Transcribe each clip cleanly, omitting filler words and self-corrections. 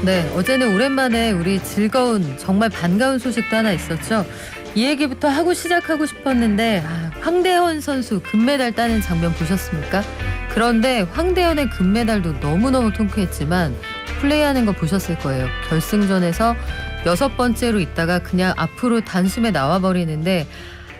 네, 어제는 오랜만에 우리 즐거운 정말 반가운 소식도 하나 있었죠. 이 얘기부터 하고 시작하고 싶었는데 황대헌 선수 금메달 따는 장면 보셨습니까? 그런데 황대헌의 금메달도 너무너무 통쾌했지만 플레이하는 거 보셨을 거예요. 결승전에서 6번째로 있다가 그냥 앞으로 단숨에 나와버리는데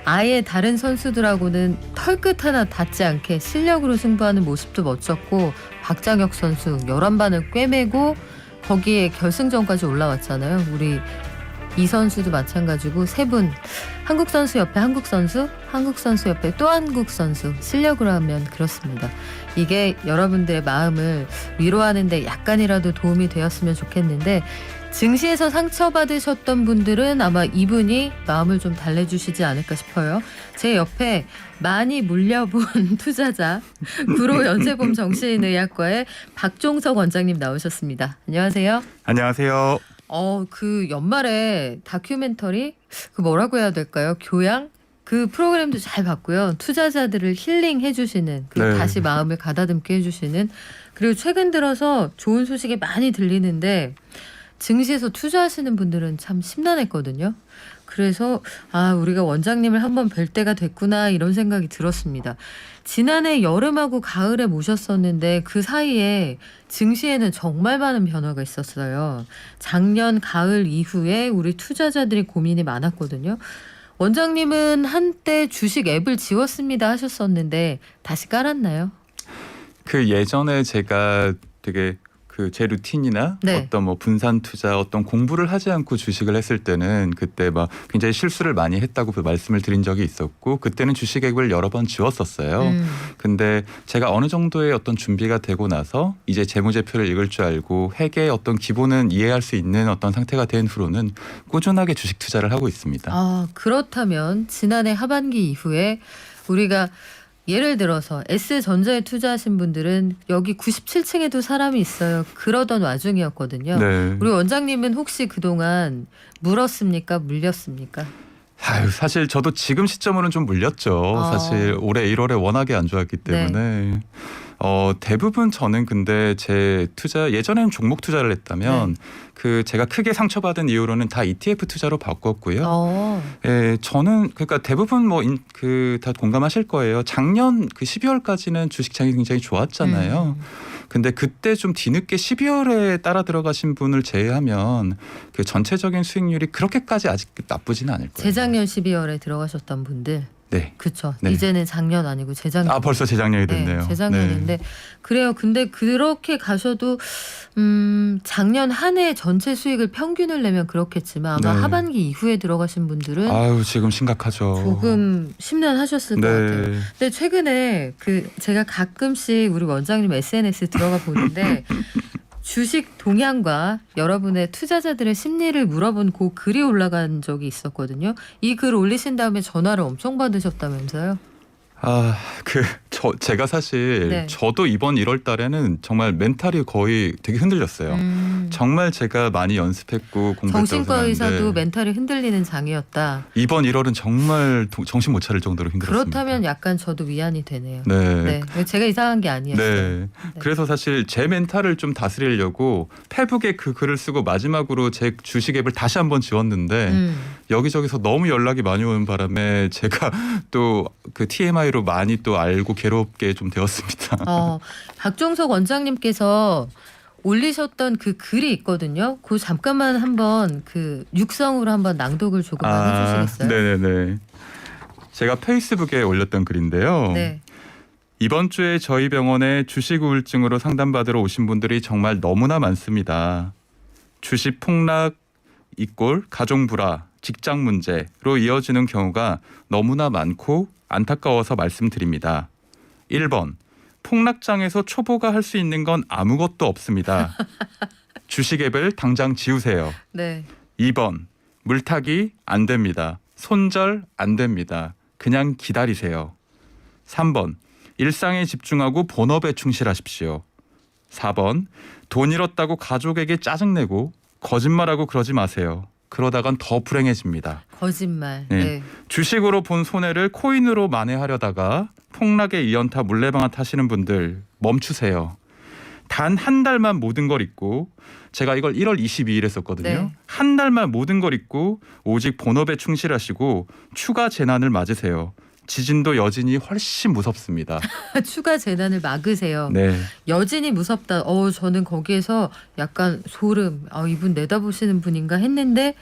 아예 다른 선수들하고는 털끝 하나 닿지 않게 실력으로 승부하는 모습도 멋졌고, 박장혁 선수 11반을 꿰매고 거기에 결승전까지 올라왔잖아요. 우리 이 선수도 마찬가지고 세 분, 한국 선수 옆에 한국 선수, 한국 선수 옆에 또 한국 선수, 실력으로 하면 그렇습니다. 이게 여러분들의 마음을 위로하는 데 약간이라도 도움이 되었으면 좋겠는데, 증시에서 상처받으셨던 분들은 아마 이분이 마음을 좀 달래주시지 않을까 싶어요. 제 옆에 많이 물려본 투자자, 구로 연세범 정신의학과의 박종석 원장님 나오셨습니다. 안녕하세요. 안녕하세요. 그 연말에 다큐멘터리, 그 뭐라고 해야 될까요? 교양? 그 프로그램도 잘 봤고요. 투자자들을 힐링해 주시는, 그리고 네. 다시 마음을 가다듬게 해주시는, 그리고 최근 들어서 좋은 소식이 많이 들리는데 증시에서 투자하시는 분들은 참 심란했거든요. 그래서 우리가 원장님을 한번 뵐 때가 됐구나 이런 생각이 들었습니다. 지난해 여름하고 가을에 모셨었는데 그 사이에 증시에는 정말 많은 변화가 있었어요. 작년 가을 이후에 우리 투자자들이 고민이 많았거든요. 원장님은 한때 주식 앱을 지웠습니다 하셨었는데 다시 깔았나요? 그 예전에 제가 되게 제 루틴이나 네. 어떤 뭐 분산 투자, 어떤 공부를 하지 않고 주식을 했을 때는 그때 막 굉장히 실수를 많이 했다고 말씀을 드린 적이 있었고, 그때는 주식 앱을 여러 번 지웠었어요. 근데 제가 어느 정도의 어떤 준비가 되고 나서 이제 재무제표를 읽을 줄 알고 회계의 어떤 기본은 이해할 수 있는 어떤 상태가 된 후로는 꾸준하게 주식 투자를 하고 있습니다. 그렇다면 지난해 하반기 이후에 우리가 예를 들어서 S전자에 투자하신 분들은 여기 97층에도 사람이 있어요. 그러던 와중이었거든요. 네. 우리 원장님은 혹시 그동안 물었습니까? 물렸습니까? 사실 저도 지금 시점으로는 좀 물렸죠. 사실 올해 1월에 워낙에 안 좋았기 때문에. 대부분 저는 근데 제 투자, 예전에는 종목 투자를 했다면 제가 크게 상처받은 이후로는 다 ETF 투자로 바꿨고요. 저는 그러니까 대부분 다 공감하실 거예요. 작년 12월까지는 주식장이 굉장히 좋았잖아요. 근데 그때 좀 뒤늦게 12월에 따라 들어가신 분을 제외하면 그 전체적인 수익률이 그렇게까지 아직 나쁘지는 않을 거예요. 재작년 12월에 들어가셨던 분들. 네. 그렇죠. 네. 이제는 작년 아니고 재작년. 벌써 재작년이 됐네요. 재작년인데 그래요. 근데 그렇게 가셔도 작년 한 해 전체 수익을 평균을 내면 그렇겠지만 아마 하반기 이후에 들어가신 분들은 지금 심각하죠. 조금 심란하셨을 것 같아요. 근데 최근에 제가 가끔씩 우리 원장님 SNS 들어가 보는데 주식 동향과 여러분의 투자자들의 심리를 물어본 그 글이 올라간 적이 있었거든요. 이 글 올리신 다음에 전화를 엄청 받으셨다면서요? 제가 사실 저도 이번 1월 달에는 정말 멘탈이 거의 되게 흔들렸어요. 정말 제가 많이 연습했고 공부했다고 정신과 생각하는데 의사도 멘탈이 흔들리는 장이었다. 이번 1월은 정말 정신 못 차릴 정도로 힘들었습니다. 그렇다면 약간 저도 위안이 되네요. 네. 제가 이상한 게 아니었어요. 그래서 사실 제 멘탈을 좀 다스리려고 페북에 그 글을 쓰고 마지막으로 제 주식 앱을 다시 한번 지웠는데 여기저기서 너무 연락이 많이 오는 바람에 제가 또 그 TMI로 많이 또 알고 괴롭게 좀 되었습니다. 박종석 원장님께서 올리셨던 그 글이 있거든요. 그 잠깐만 한번 육성으로 한번 낭독을 조금만 해주시겠어요? 네네네. 제가 페이스북에 올렸던 글인데요. 네. 이번 주에 저희 병원에 주식 우울증으로 상담받으러 오신 분들이 정말 너무나 많습니다. 주식 폭락, 이꼴 가족 불화, 직장 문제로 이어지는 경우가 너무나 많고 안타까워서 말씀드립니다. 1번, 폭락장에서 초보가 할 수 있는 건 아무것도 없습니다. 주식 앱을 당장 지우세요. 2번, 물타기 안 됩니다. 손절 안 됩니다. 그냥 기다리세요. 3번, 일상에 집중하고 본업에 충실하십시오. 4번, 돈 잃었다고 가족에게 짜증내고 거짓말하고 그러지 마세요. 그러다간 더 불행해집니다. 거짓말. 주식으로 본 손해를 코인으로 만회하려다가 폭락의 이연타 물레방아 타시는 분들 멈추세요. 단 한 달만 모든 걸 잊고 제가 이걸 1월 22일에 썼거든요. 네. 한 달만 모든 걸 잊고 오직 본업에 충실하시고 추가 재난을 맞으세요. 지진도 여진이 훨씬 무섭습니다. 추가 재난을 막으세요. 네. 여진이 무섭다. 저는 거기에서 약간 소름. 이분 내다보시는 분인가 했는데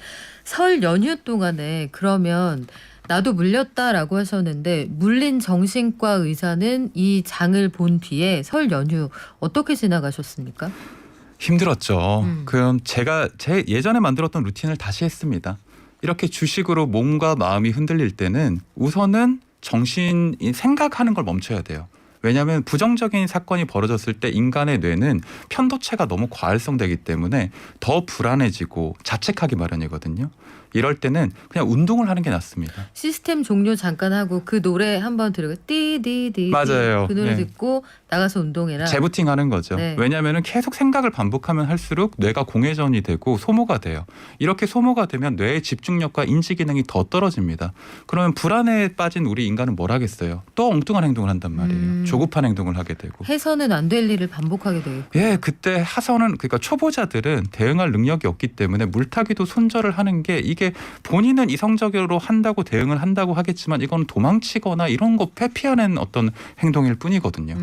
설 연휴 동안에 그러면 나도 물렸다라고 하셨는데 물린 정신과 의사는 이 장을 본 뒤에 설 연휴 어떻게 지나가셨습니까? 힘들었죠. 그럼 제가 제 예전에 만들었던 루틴을 다시 했습니다. 이렇게 주식으로 몸과 마음이 흔들릴 때는 우선은 정신이 생각하는 걸 멈춰야 돼요. 왜냐하면 부정적인 사건이 벌어졌을 때 인간의 뇌는 편도체가 너무 과활성되기 때문에 더 불안해지고 자책하기 마련이거든요. 이럴 때는 그냥 운동을 하는 게 낫습니다. 시스템 종료 잠깐 하고 그 노래 한번 들으고 띠디디 맞아요. 그 노래 네. 듣고 나가서 운동해라. 재부팅하는 거죠. 네. 왜냐하면 계속 생각을 반복하면 할수록 뇌가 공회전이 되고 소모가 돼요. 이렇게 소모가 되면 뇌의 집중력과 인지 기능이 더 떨어집니다. 그러면 불안에 빠진 우리 인간은 뭘 하겠어요? 또 엉뚱한 행동을 한단 말이에요. 조급한 행동을 하게 되고. 해서는 안 될 일을 반복하게 되고. 예, 그때 하선은 그러니까 초보자들은 대응할 능력이 없기 때문에 물타기도 손절을 하는 게 이게 본인은 이성적으로 한다고 대응을 한다고 하겠지만 이건 도망치거나 이런 거 회피하는 어떤 행동일 뿐이거든요.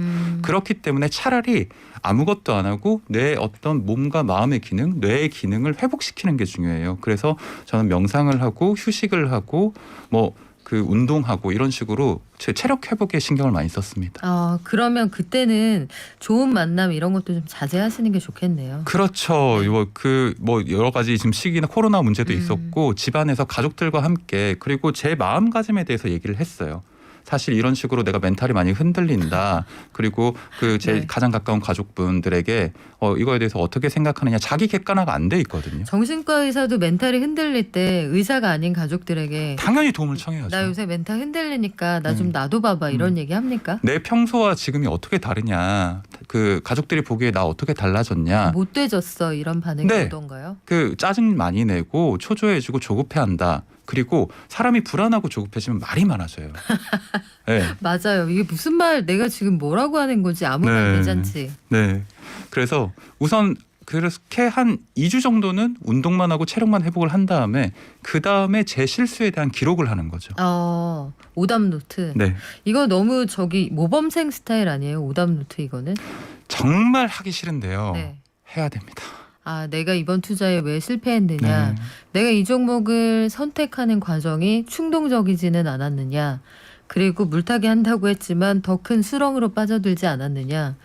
그렇기 때문에 차라리 아무것도 안 하고 뇌의 어떤 몸과 마음의 기능, 뇌의 기능을 회복시키는 게 중요해요. 그래서 저는 명상을 하고 휴식을 하고 그 운동하고 이런 식으로 제 체력 회복에 신경을 많이 썼습니다. 그러면 그때는 좋은 만남 이런 것도 좀 자제하시는 게 좋겠네요. 그렇죠. 여러 가지 지금 시기나 코로나 문제도 있었고 집안에서 가족들과 함께 그리고 제 마음가짐에 대해서 얘기를 했어요. 사실 이런 식으로 내가 멘탈이 많이 흔들린다. 그리고 제 네. 가장 가까운 가족분들에게 이거에 대해서 어떻게 생각하느냐 자기 객관화가 안 돼 있거든요. 정신과 의사도 멘탈이 흔들릴 때 의사가 아닌 가족들에게 당연히 도움을 청해야죠. 나 요새 멘탈 흔들리니까 나 좀 놔둬봐봐 이런 얘기 합니까? 내 평소와 지금이 어떻게 다르냐. 그 가족들이 보기에 나 어떻게 달라졌냐. 못 돼졌어 이런 반응이 네. 오던가요? 짜증 많이 내고 초조해지고 조급해한다. 그리고 사람이 불안하고 조급해지면 말이 많아져요. 네. 맞아요. 이게 무슨 말 내가 지금 뭐라고 하는 거지 아무 말 네. 대잔치. 네. 그래서 우선 그렇게 한 2주 정도는 운동만 하고 체력만 회복을 한 다음에 그 다음에 제 실수에 대한 기록을 하는 거죠. 오답 노트. 네. 이거 너무 모범생 스타일 아니에요? 오답 노트 이거는? 정말 하기 싫은데요. 네. 해야 됩니다. 내가 이번 투자에 왜 실패했느냐. 네. 내가 이 종목을 선택하는 과정이 충동적이지는 않았느냐. 그리고 물타기 한다고 했지만 더 큰 수렁으로 빠져들지 않았느냐.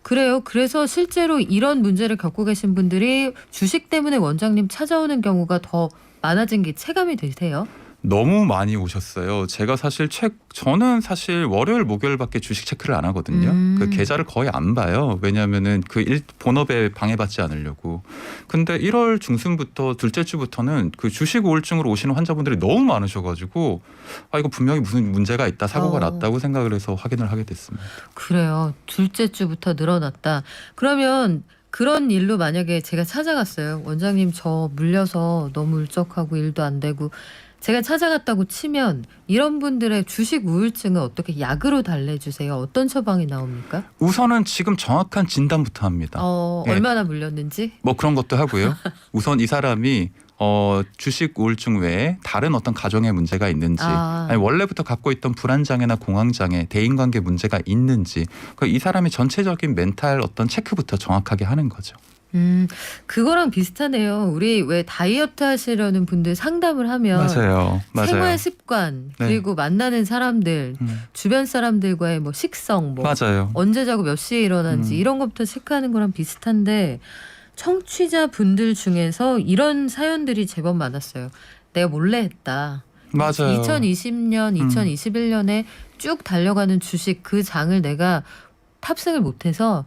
그래요. 그래서 실제로 이런 문제를 겪고 계신 분들이 주식 때문에 원장님 찾아오는 경우가 더 많아진 게 체감이 되세요? 너무 많이 오셨어요. 저는 사실 월요일 목요일밖에 주식 체크를 안 하거든요. 그 계좌를 거의 안 봐요. 왜냐하면은 본업에 방해받지 않으려고. 근데 1월 중순부터 둘째 주부터는 그 주식 우울증으로 오시는 환자분들이 너무 많으셔가지고 이거 분명히 무슨 문제가 있다, 사고가 났다고 생각을 해서 확인을 하게 됐습니다. 그래요. 둘째 주부터 늘어났다. 그러면 그런 일로 만약에 제가 찾아갔어요. 원장님 저 물려서 너무 울적하고 일도 안 되고 제가 찾아갔다고 치면 이런 분들의 주식 우울증은 어떻게 약으로 달래주세요? 어떤 처방이 나옵니까? 우선은 지금 정확한 진단부터 합니다. 네. 얼마나 물렸는지? 그런 것도 하고요. 우선 이 사람이 주식 우울증 외에 다른 어떤 가정의 문제가 있는지 아니 원래부터 갖고 있던 불안장애나 공황장애, 대인관계 문제가 있는지 이 사람이 전체적인 멘탈 어떤 체크부터 정확하게 하는 거죠. 그거랑 비슷하네요. 우리 왜 다이어트 하시려는 분들 상담을 하면 맞아요. 생활 습관 네. 그리고 만나는 사람들 주변 사람들과의 식성 맞아요. 언제 자고 몇 시에 일어난지 이런 것부터 체크하는 거랑 비슷한데 청취자 분들 중에서 이런 사연들이 제법 많았어요. 내가 몰래 했다. 맞아요. 2020년, 2021년에 쭉 달려가는 주식 그 장을 내가 탑승을 못해서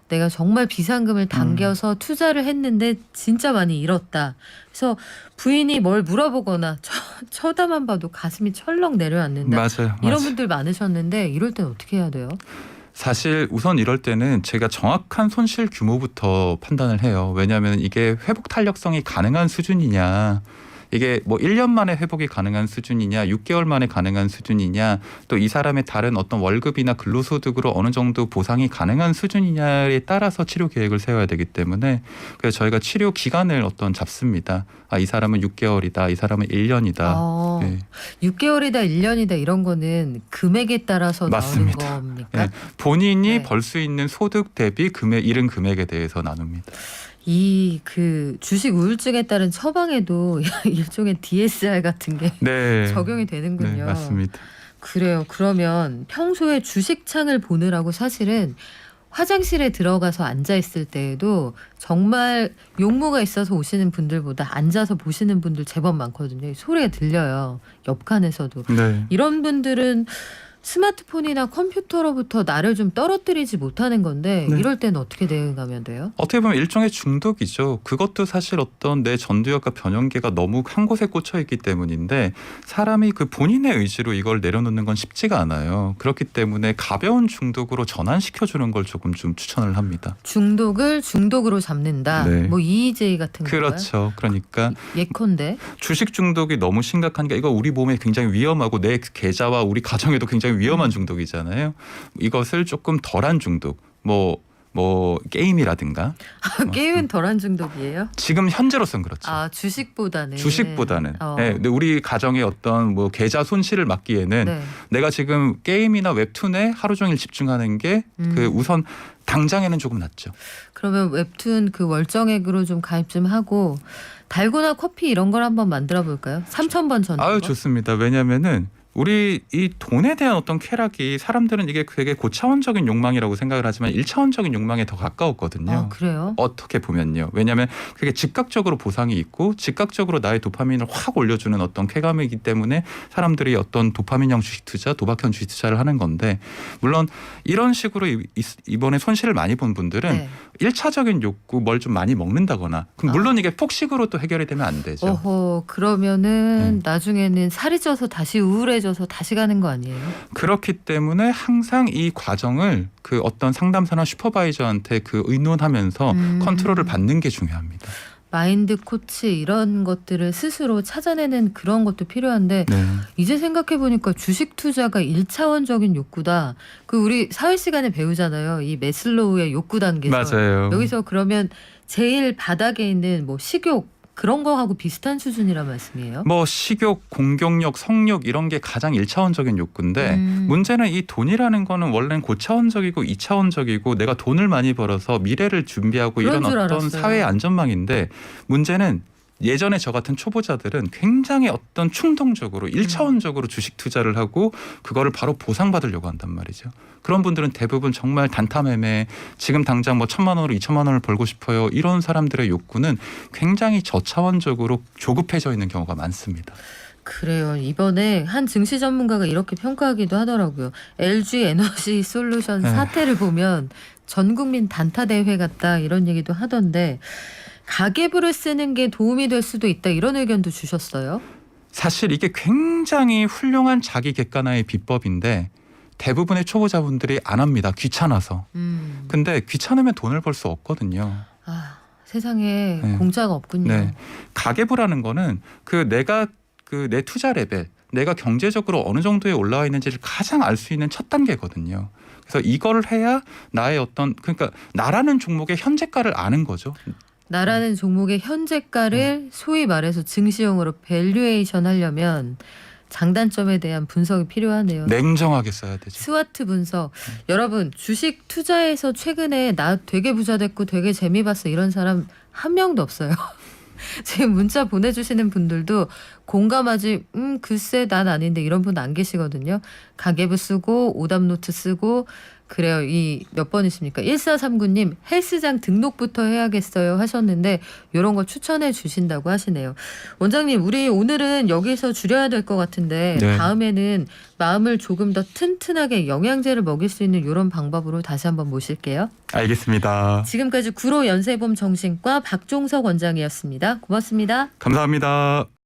내가 정말 비상금을 당겨서 투자를 했는데 진짜 많이 잃었다. 그래서 부인이 뭘 물어보거나 쳐다만 봐도 가슴이 철렁 내려앉는다. 맞아요. 이런 분들 많으셨는데 이럴 땐 어떻게 해야 돼요? 사실 우선 이럴 때는 제가 정확한 손실 규모부터 판단을 해요. 왜냐하면 이게 회복 탄력성이 가능한 수준이냐. 이게 뭐 1년 만에 회복이 가능한 수준이냐 6개월 만에 가능한 수준이냐 또 이 사람의 다른 어떤 월급이나 근로소득으로 어느 정도 보상이 가능한 수준이냐에 따라서 치료 계획을 세워야 되기 때문에 그래서 저희가 치료 기간을 어떤 잡습니다. 아, 이 사람은 6개월이다. 이 사람은 1년이다. 네. 6개월이다 1년이다 이런 거는 금액에 따라서 맞습니다. 나오는 겁니까? 네. 본인이 네. 벌 수 있는 소득 대비 금액 이른 금액에 대해서 나눕니다. 이 그 주식 우울증에 따른 처방에도 일종의 DSR 같은 게 네. 적용이 되는군요. 네, 맞습니다. 그래요. 그러면 평소에 주식창을 보느라고 사실은 화장실에 들어가서 앉아 있을 때에도 정말 용무가 있어서 오시는 분들보다 앉아서 보시는 분들 제법 많거든요. 소리가 들려요. 옆칸에서도. 네. 이런 분들은 스마트폰이나 컴퓨터로부터 나를 좀 떨어뜨리지 못하는 건데 네. 이럴 때는 어떻게 대응하면 돼요? 어떻게 보면 일종의 중독이죠. 그것도 사실 어떤 내 전두엽과 변형계가 너무 한 곳에 꽂혀 있기 때문인데 사람이 그 본인의 의지로 이걸 내려놓는 건 쉽지가 않아요. 그렇기 때문에 가벼운 중독으로 전환시켜주는 걸 조금 좀 추천을 합니다. 중독을 중독으로 잡는다. 네. 뭐 EJ 같은 건가요? 그렇죠. 그러니까 예컨대. 주식 중독이 너무 심각한 게 이거 우리 몸에 굉장히 위험하고 내 계좌와 우리 가정에도 굉장히 위험한 중독이잖아요. 이것을 조금 덜한 중독, 뭐 게임이라든가 게임은 덜한 중독이에요? 지금 현재로선 그렇죠. 아 주식보다는. 주식보다는. 네, 근데 우리 가정의 어떤 뭐 계좌 손실을 막기에는 네. 내가 지금 게임이나 웹툰에 하루 종일 집중하는 게 그 우선 당장에는 조금 낫죠. 그러면 웹툰 그 월정액으로 좀 가입 좀 하고 달고나 커피 이런 걸 한번 만들어 볼까요? 3,000번 전. 아유 좋습니다. 왜냐하면은 우리 이 돈에 대한 어떤 쾌락이 사람들은 이게 되게 고차원적인 욕망이라고 생각을 하지만 1차원적인 욕망에 더 가까웠거든요. 아 그래요? 어떻게 보면요. 왜냐하면 그게 즉각적으로 보상이 있고 즉각적으로 나의 도파민을 확 올려주는 어떤 쾌감이기 때문에 사람들이 어떤 도파민형 주식 투자, 도박형 주식 투자를 하는 건데 물론 이런 식으로 이번에 손실을 많이 본 분들은 네. 1차적인 욕구 뭘 좀 많이 먹는다거나 그럼 물론 이게 폭식으로 또 해결이 되면 안 되죠. 어허 그러면은 나중에는 살이 쪄서 다시 우울해져서 다시 가는 거 아니에요? 그렇기 때문에 항상 이 과정을 그 어떤 상담사나 슈퍼바이저한테 그 의논하면서 컨트롤을 받는 게 중요합니다. 마인드 코치 이런 것들을 스스로 찾아내는 그런 것도 필요한데 네. 이제 생각해 보니까 주식 투자가 1차원적인 욕구다. 그 우리 사회 시간에 배우잖아요. 이 매슬로우의 욕구 단계에서. 맞아요. 여기서 그러면 제일 바닥에 있는 뭐 식욕 그런 거하고 비슷한 수준이란 말씀이에요? 뭐 식욕, 공격력, 성욕 이런 게 가장 1차원적인 욕구인데 문제는 이 돈이라는 거는 원래는 고차원적이고 2차원적이고 내가 돈을 많이 벌어서 미래를 준비하고 이런 줄 어떤 알았어요. 사회의 안전망인데 문제는 예전에 저 같은 초보자들은 굉장히 어떤 충동적으로 1차원적으로 주식 투자를 하고 그거를 바로 보상받으려고 한단 말이죠. 그런 분들은 대부분 정말 단타매매 지금 당장 뭐 1,000만 원으로 2,000만 원을 벌고 싶어요. 이런 사람들의 욕구는 굉장히 저차원적으로 조급해져 있는 경우가 많습니다. 그래요. 이번에 한 증시 전문가가 이렇게 평가하기도 하더라고요. LG 에너지 솔루션 사태를 보면 전 국민 단타 대회 같다 이런 얘기도 하던데 가계부를 쓰는 게 도움이 될 수도 있다 이런 의견도 주셨어요. 사실 이게 굉장히 훌륭한 자기 객관화의 비법인데 대부분의 초보자분들이 안 합니다. 귀찮아서. 근데 귀찮으면 돈을 벌 수 없거든요. 아 세상에 네. 공짜가 없군요. 네. 가계부라는 거는 그 내가 그 내 투자 레벨, 내가 경제적으로 어느 정도에 올라와 있는지를 가장 알 수 있는 첫 단계거든요. 그래서 이걸 해야 나의 어떤 그러니까 나라는 종목의 현재가를 아는 거죠. 나라는 종목의 현재가를 소위 말해서 증시용으로 밸류에이션 하려면 장단점에 대한 분석이 필요하네요. 냉정하게 써야 되죠. 스와트 분석. 여러분 주식 투자에서 최근에 나 되게 부자 됐고 되게 재미 봤어 이런 사람 한 명도 없어요. 지금 문자 보내주시는 분들도 공감하지 글쎄 난 아닌데 이런 분 안 계시거든요. 가계부 쓰고 오답노트 쓰고 그래요. 이 몇 번이십니까? 1439님 헬스장 등록부터 해야겠어요 하셨는데 이런 거 추천해 주신다고 하시네요. 원장님 우리 오늘은 여기서 줄여야 될 것 같은데 네. 다음에는 마음을 조금 더 튼튼하게 영양제를 먹일 수 있는 이런 방법으로 다시 한번 모실게요. 알겠습니다. 지금까지 구로 연세범 정신과 박종석 원장이었습니다. 고맙습니다. 감사합니다.